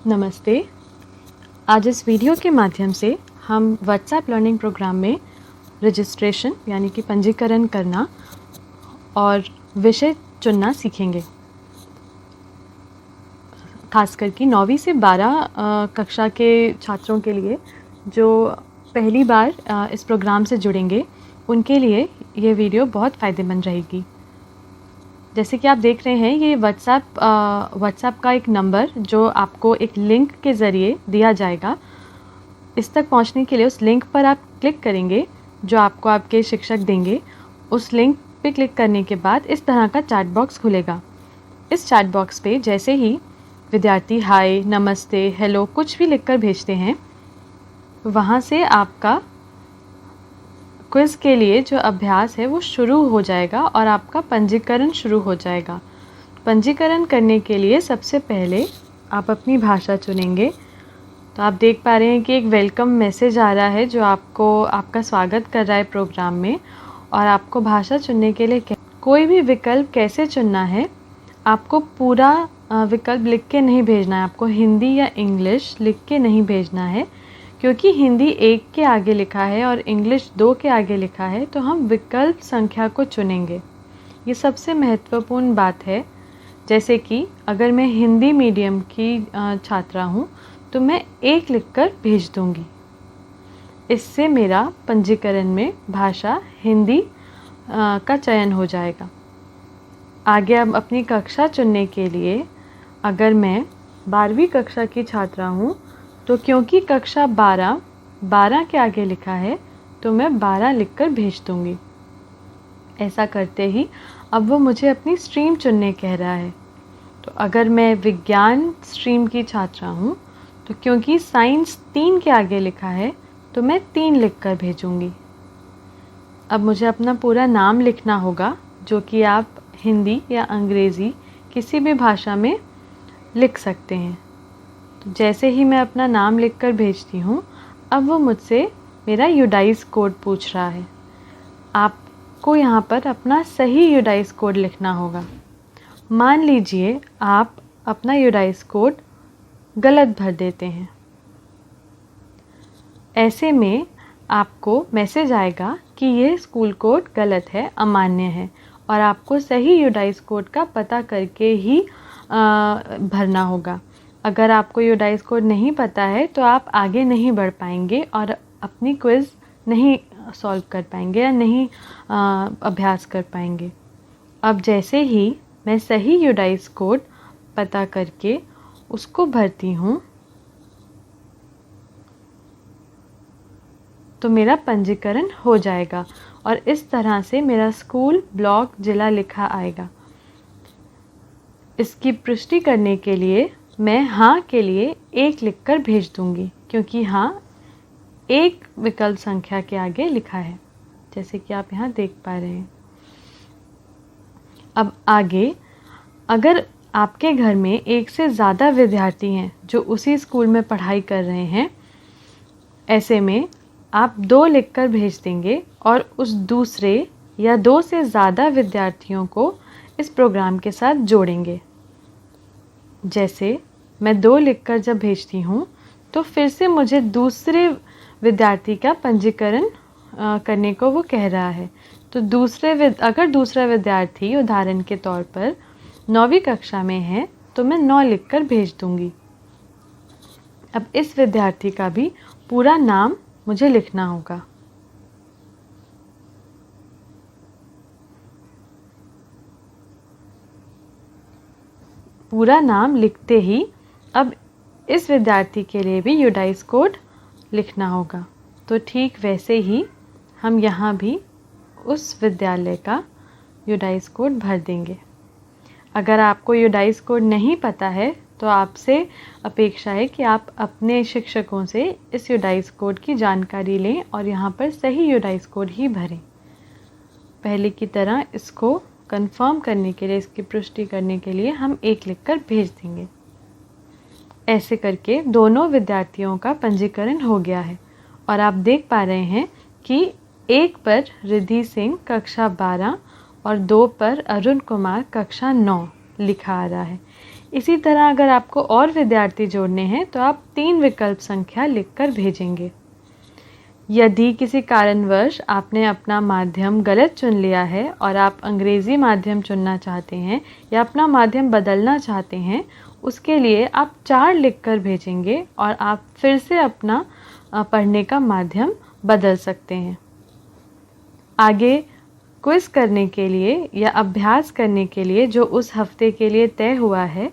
नमस्ते। आज इस वीडियो के माध्यम से हम व्हाट्सएप लर्निंग प्रोग्राम में रजिस्ट्रेशन यानी कि पंजीकरण करना और विषय चुनना सीखेंगे। खासकर कि 9वीं से 12 कक्षा के छात्रों के लिए जो पहली बार इस प्रोग्राम से जुड़ेंगे, उनके लिए ये वीडियो बहुत फ़ायदेमंद रहेगी। जैसे कि आप देख रहे हैं, ये व्हाट्सएप का एक नंबर जो आपको एक लिंक के ज़रिए दिया जाएगा। इस तक पहुंचने के लिए उस लिंक पर आप क्लिक करेंगे जो आपको आपके शिक्षक देंगे। उस लिंक पे क्लिक करने के बाद इस तरह का चैट बॉक्स खुलेगा। इस चैट बॉक्स पे जैसे ही विद्यार्थी हाय, नमस्ते, हेलो कुछ भी लिखकर भेजते हैं, वहाँ से आपका क्विज़ के लिए जो अभ्यास है वो शुरू हो जाएगा और आपका पंजीकरण शुरू हो जाएगा। पंजीकरण करने के लिए सबसे पहले आप अपनी भाषा चुनेंगे। तो आप देख पा रहे हैं कि एक वेलकम मैसेज आ रहा है जो आपका स्वागत कर रहा है प्रोग्राम में, और आपको भाषा चुनने के लिए कोई भी विकल्प कैसे चुनना है, आपको पूरा विकल्प लिख के नहीं भेजना है। आपको हिंदी या इंग्लिश लिख के नहीं भेजना है, क्योंकि हिंदी 1 के आगे लिखा है और इंग्लिश 2 के आगे लिखा है, तो हम विकल्प संख्या को चुनेंगे। ये सबसे महत्वपूर्ण बात है। जैसे कि अगर मैं हिंदी मीडियम की छात्रा हूँ तो मैं 1 लिखकर भेज दूँगी। इससे मेरा पंजीकरण में भाषा हिंदी का चयन हो जाएगा। आगे अब अपनी कक्षा चुनने के लिए, अगर मैं 12वीं कक्षा की छात्रा हूँ तो क्योंकि कक्षा 12 के आगे लिखा है, तो मैं 12 लिखकर भेज दूँगी। ऐसा करते ही अब वो मुझे अपनी स्ट्रीम चुनने कह रहा है। तो अगर मैं विज्ञान स्ट्रीम की छात्रा हूँ तो क्योंकि साइंस 3 के आगे लिखा है, तो मैं 3 लिखकर भेजूँगी। अब मुझे अपना पूरा नाम लिखना होगा, जो कि आप हिंदी या अंग्रेज़ी किसी भी भाषा में लिख सकते हैं। तो जैसे ही मैं अपना नाम लिखकर भेजती हूँ, अब वो मुझसे मेरा यूडाइस कोड पूछ रहा है। आपको यहाँ पर अपना सही यूडाइस कोड लिखना होगा। मान लीजिए आप अपना यूडाइस कोड गलत भर देते हैं। ऐसे में आपको मैसेज आएगा कि ये स्कूल कोड गलत है, अमान्य है, और आपको सही यूडाइस कोड का पता करके ही भरना होगा। अगर आपको यूडाइस कोड नहीं पता है तो आप आगे नहीं बढ़ पाएंगे और अपनी क्विज़ नहीं सॉल्व कर पाएंगे या नहीं अभ्यास कर पाएंगे। अब जैसे ही मैं सही यूडाइस कोड पता करके उसको भरती हूँ, तो मेरा पंजीकरण हो जाएगा और इस तरह से मेरा स्कूल, ब्लॉक, जिला लिखा आएगा। इसकी पुष्टि करने के लिए मैं हाँ के लिए 1 लिखकर भेज दूँगी, क्योंकि हाँ 1 विकल्प संख्या के आगे लिखा है, जैसे कि आप यहाँ देख पा रहे हैं। अब आगे, अगर आपके घर में 1 से ज़्यादा विद्यार्थी हैं जो उसी स्कूल में पढ़ाई कर रहे हैं, ऐसे में आप 2 लिखकर भेज देंगे और उस दूसरे या 2 से ज़्यादा विद्यार्थियों को इस प्रोग्राम के साथ जोड़ेंगे। जैसे मैं 2 लिखकर जब भेजती हूँ, तो फिर से मुझे दूसरे विद्यार्थी का पंजीकरण करने को वो कह रहा है। तो अगर दूसरा विद्यार्थी उदाहरण के तौर पर 9वीं कक्षा में है, तो मैं 9 लिखकर भेज दूँगी। अब इस विद्यार्थी का भी पूरा नाम मुझे लिखना होगा। पूरा नाम लिखते ही अब इस विद्यार्थी के लिए भी यूडाइस कोड लिखना होगा। तो ठीक वैसे ही हम यहाँ भी उस विद्यालय का यूडाइस कोड भर देंगे। अगर आपको यूडाइस कोड नहीं पता है, तो आपसे अपेक्षा है कि आप अपने शिक्षकों से इस यूडाइस कोड की जानकारी लें और यहाँ पर सही यूडाइस कोड ही भरें। पहले की तरह इसको कंफर्म करने के लिए, इसकी पुष्टि करने के लिए हम 1 लिखकर भेज देंगे। ऐसे करके दोनों विद्यार्थियों का पंजीकरण हो गया है और आप देख पा रहे हैं कि 1 पर रिद्धि सिंह कक्षा 12 और 2 पर अरुण कुमार कक्षा 9 लिखा आ रहा है। इसी तरह अगर आपको और विद्यार्थी जोड़ने हैं तो आप 3 विकल्प संख्या लिखकर भेजेंगे। यदि किसी कारणवश आपने अपना माध्यम गलत चुन लिया है और आप अंग्रेज़ी माध्यम चुनना चाहते हैं या अपना माध्यम बदलना चाहते हैं, उसके लिए आप 4 लिखकर भेजेंगे और आप फिर से अपना पढ़ने का माध्यम बदल सकते हैं। आगे क्विज़ करने के लिए या अभ्यास करने के लिए जो उस हफ्ते के लिए तय हुआ है,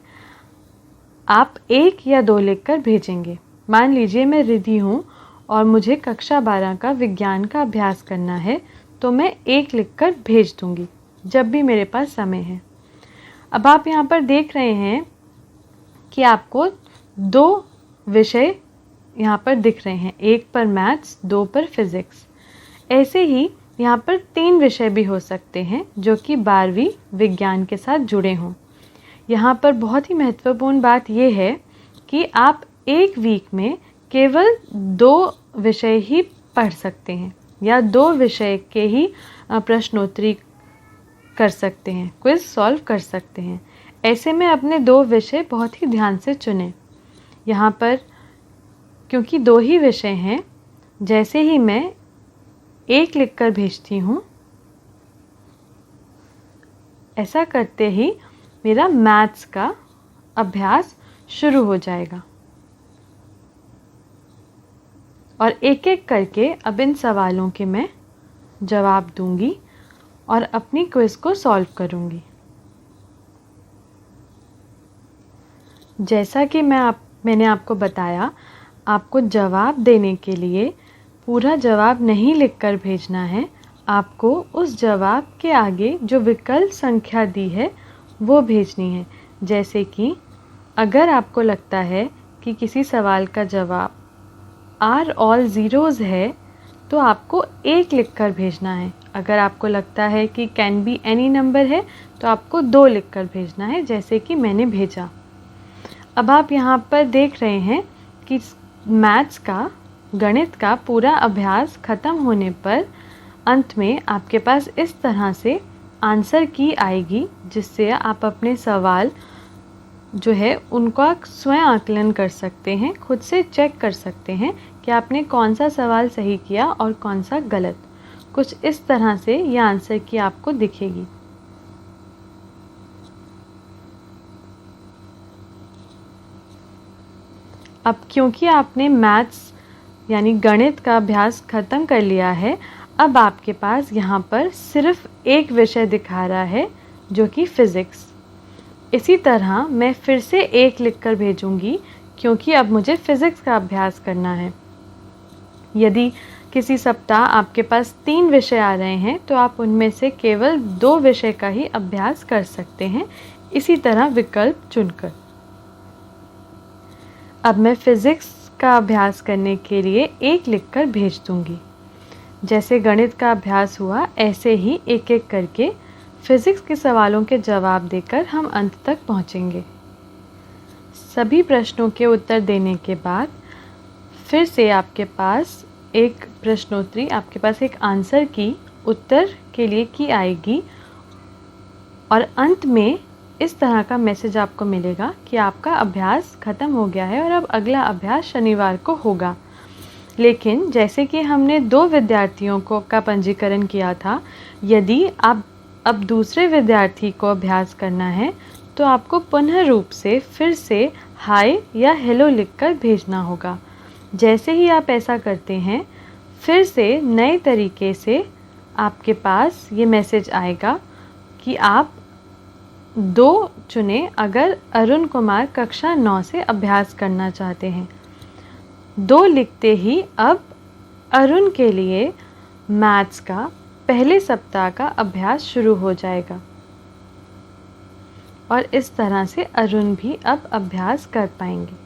आप 1 या 2 लिखकर भेजेंगे। मान लीजिए मैं रिद्धि हूँ और मुझे कक्षा 12 का विज्ञान का अभ्यास करना है, तो मैं 1 लिखकर भेज दूँगी जब भी मेरे पास समय है। अब आप यहाँ पर देख रहे हैं कि आपको 2 विषय यहाँ पर दिख रहे हैं, 1 पर मैथ्स, 2 पर फिज़िक्स। ऐसे ही यहाँ पर 3 विषय भी हो सकते हैं जो कि 12वीं विज्ञान के साथ जुड़े हों। यहाँ पर बहुत ही महत्वपूर्ण बात ये है कि आप 1 वीक में केवल 2 विषय ही पढ़ सकते हैं या 2 विषय के ही प्रश्नोत्तरी कर सकते हैं, क्विज़ सॉल्व कर सकते हैं। ऐसे में अपने 2 विषय बहुत ही ध्यान से चुनें। यहाँ पर क्योंकि 2 ही विषय हैं, जैसे ही मैं 1 लिखकर भेजती हूँ, ऐसा करते ही मेरा मैथ्स का अभ्यास शुरू हो जाएगा। और एक-एक करके अब इन सवालों के मैं जवाब दूंगी और अपनी क्विज़ को सॉल्व करूंगी। जैसा कि मैंने आपको बताया, आपको जवाब देने के लिए पूरा जवाब नहीं लिखकर भेजना है। आपको उस जवाब के आगे जो विकल्प संख्या दी है वो भेजनी है। जैसे कि अगर आपको लगता है कि किसी सवाल का जवाब आर ऑल ज़ीरोज़ है, तो आपको 1 लिखकर भेजना है। अगर आपको लगता है कि कैन बी एनी नंबर है, तो आपको 2 लिखकर भेजना है, जैसे कि मैंने भेजा। अब आप यहाँ पर देख रहे हैं कि मैथ्स का, गणित का पूरा अभ्यास ख़त्म होने पर अंत में आपके पास इस तरह से आंसर की आएगी, जिससे आप अपने सवाल जो है उनका स्वयं आकलन कर सकते हैं, खुद से चेक कर सकते हैं कि आपने कौन सा सवाल सही किया और कौन सा गलत। कुछ इस तरह से ये आंसर की आपको दिखेगी। अब क्योंकि आपने मैथ्स यानी गणित का अभ्यास ख़त्म कर लिया है, अब आपके पास यहाँ पर सिर्फ 1 विषय दिखा रहा है, जो कि फ़िज़िक्स। इसी तरह मैं फिर से 1 लिखकर भेजूँगी, क्योंकि अब मुझे फ़िज़िक्स का अभ्यास करना है। यदि किसी सप्ताह आपके पास 3 विषय आ रहे हैं, तो आप उनमें से केवल 2 विषय का ही अभ्यास कर सकते हैं, इसी तरह विकल्प चुनकर। अब मैं फ़िज़िक्स का अभ्यास करने के लिए 1 लिखकर भेज दूँगी। जैसे गणित का अभ्यास हुआ, ऐसे ही एक-एक करके फ़िज़िक्स के सवालों के जवाब देकर हम अंत तक पहुँचेंगे। सभी प्रश्नों के उत्तर देने के बाद फिर से आपके पास एक प्रश्नोत्तरी, आपके पास एक आंसर की उत्तर के लिए की आएगी और अंत में इस तरह का मैसेज आपको मिलेगा कि आपका अभ्यास ख़त्म हो गया है और अब अगला अभ्यास शनिवार को होगा। लेकिन जैसे कि हमने 2 विद्यार्थियों का पंजीकरण किया था, यदि आप अब दूसरे विद्यार्थी को अभ्यास करना है, तो आपको पुनः रूप से फिर से हाय या हेलो लिखकर भेजना होगा। जैसे ही आप ऐसा करते हैं, फिर से नए तरीके से आपके पास ये मैसेज आएगा कि आप 2 चुनें अगर अरुण कुमार कक्षा 9 से अभ्यास करना चाहते हैं। 2 लिखते ही अब अरुण के लिए मैथ्स का पहले सप्ताह का अभ्यास शुरू हो जाएगा और इस तरह से अरुण भी अब अभ्यास कर पाएंगे।